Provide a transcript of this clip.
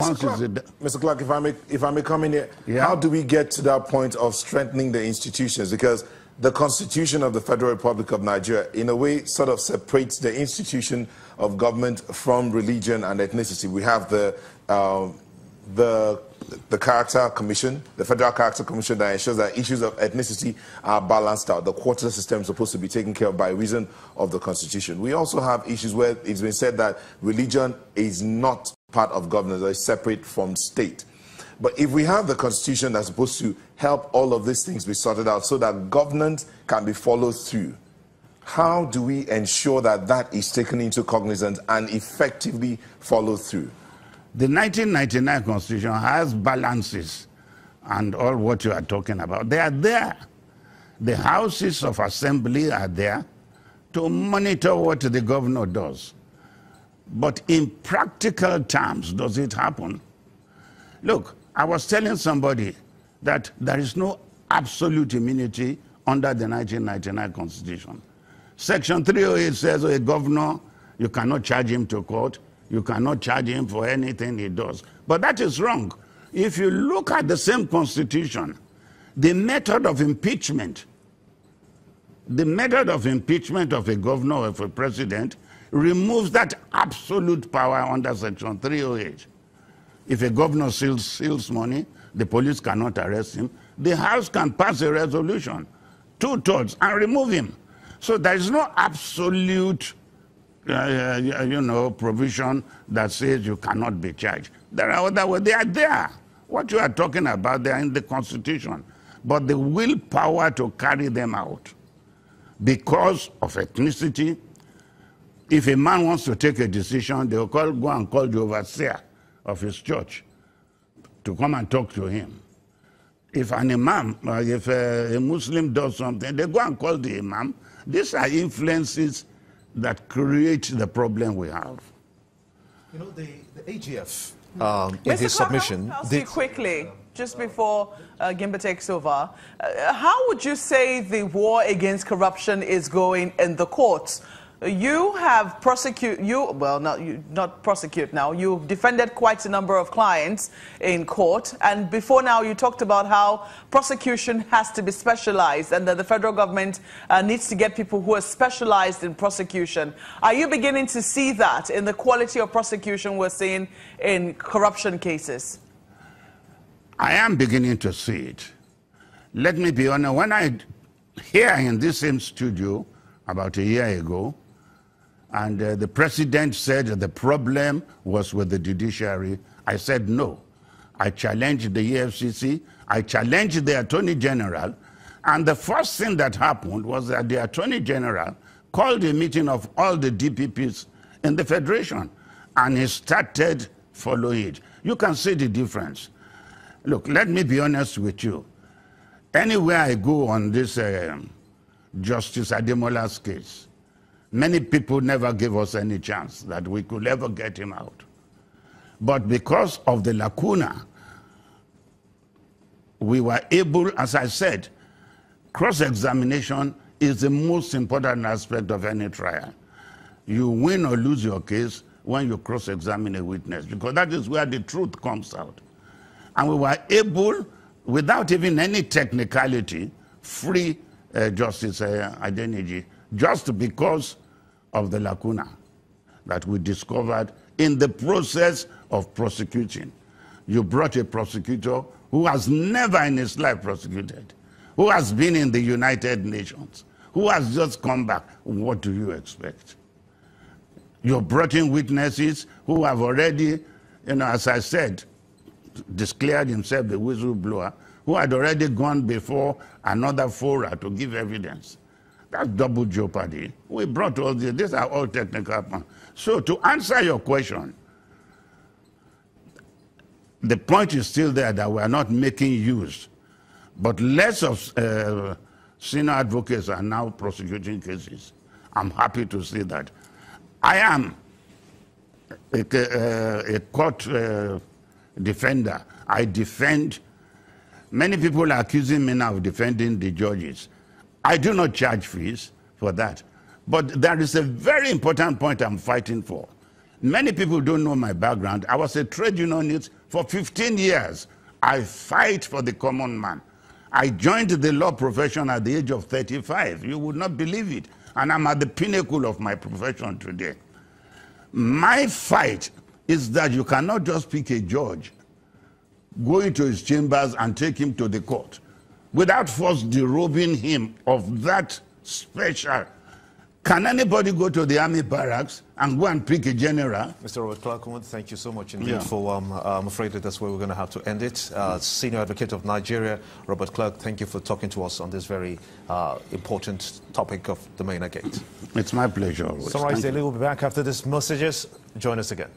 response is... Mr. Clarke, if I may come in here, how do we get to that point of strengthening the institutions? Because the Constitution of the Federal Republic of Nigeria, in a way, sort of separates the institution of government from religion and ethnicity. We have the Character Commission, the Federal Character Commission, that ensures that issues of ethnicity are balanced out. The quarter system is supposed to be taken care of by reason of the Constitution. We also have issues where it's been said that religion is not part of governance, or is separate from state. But if we have the Constitution that's supposed to help all of these things be sorted out so that governance can be followed through, how do we ensure that that is taken into cognizance and effectively followed through? The 1999 Constitution has balances and all what you are talking about. They are there. The houses of assembly are there to monitor what the governor does. But in practical terms, does it happen? Look, I was telling somebody that there is no absolute immunity under the 1999 Constitution. Section 308 says a governor, you cannot charge him to court. You cannot charge him for anything he does. But that is wrong. If you look at the same Constitution, the method of impeachment of a governor or of a president removes that absolute power under Section 308. If a governor steals money, the police cannot arrest him. The House can pass a resolution, 2/3, and remove him. So there is no absolute provision that says you cannot be charged. There are other ways. They are there. What you are talking about, they are in the Constitution. But the willpower to carry them out because of ethnicity, if a man wants to take a decision, they will go and call the overseer of his church to come and talk to him. If an imam, if a Muslim does something, they go and call the imam. These are influences that create the problem we have. You know, the AGF, in his submission... I'll ask you quickly, just before Gimba takes over. How would you say the war against corruption is going in the courts? You have you've defended quite a number of clients in court, and before now you talked about how prosecution has to be specialized and that the federal government needs to get people who are specialized in prosecution. Are you beginning to see that in the quality of prosecution we're seeing in corruption cases? I am beginning to see it. Let me be honest, when I here in this same studio about a year ago, and the president said the problem was with the judiciary, I said no. I challenged the EFCC, I challenged the Attorney General, and the first thing that happened was that the Attorney General called a meeting of all the DPPs in the Federation, and he started following it. You can see the difference. Look, let me be honest with you. Anywhere I go on this Justice Ademola's case, many people never gave us any chance that we could ever get him out. But because of the lacuna, we were able, as I said, cross-examination is the most important aspect of any trial. You win or lose your case when you cross-examine a witness, because that is where the truth comes out. And we were able, without even any technicality, free Justice Adeniji, just because of the lacuna that we discovered in the process of prosecuting. You brought a prosecutor who has never in his life prosecuted, who has been in the United Nations, who has just come back. What do you expect? You brought in witnesses who have already, as I said, declared himself the whistleblower, who had already gone before another fora to give evidence. That's double jeopardy. We brought all these are all technical points. So to answer your question, the point is still there that we are not making use, but less of senior advocates are now prosecuting cases. I'm happy to see that. I am a court defender. I defend. Many people are accusing me now of defending the judges. I do not charge fees for that. But there is a very important point I'm fighting for. Many people don't know my background. I was a trade unionist for 15 years. I fight for the common man. I joined the law profession at the age of 35. You would not believe it. And I'm at the pinnacle of my profession today. My fight is that you cannot just pick a judge, go into his chambers and take him to the court without first derobing him of that special. Can anybody go to the army barracks and go and pick a general? Mr. Robert Clarke, I want to thank you so much indeed for, I'm afraid that that's where we're going to have to end it. Senior Advocate of Nigeria, Robert Clarke, thank you for talking to us on this very important topic of the Maina Gate. It's my pleasure always. Sunrise Daily will be back after these messages. Join us again.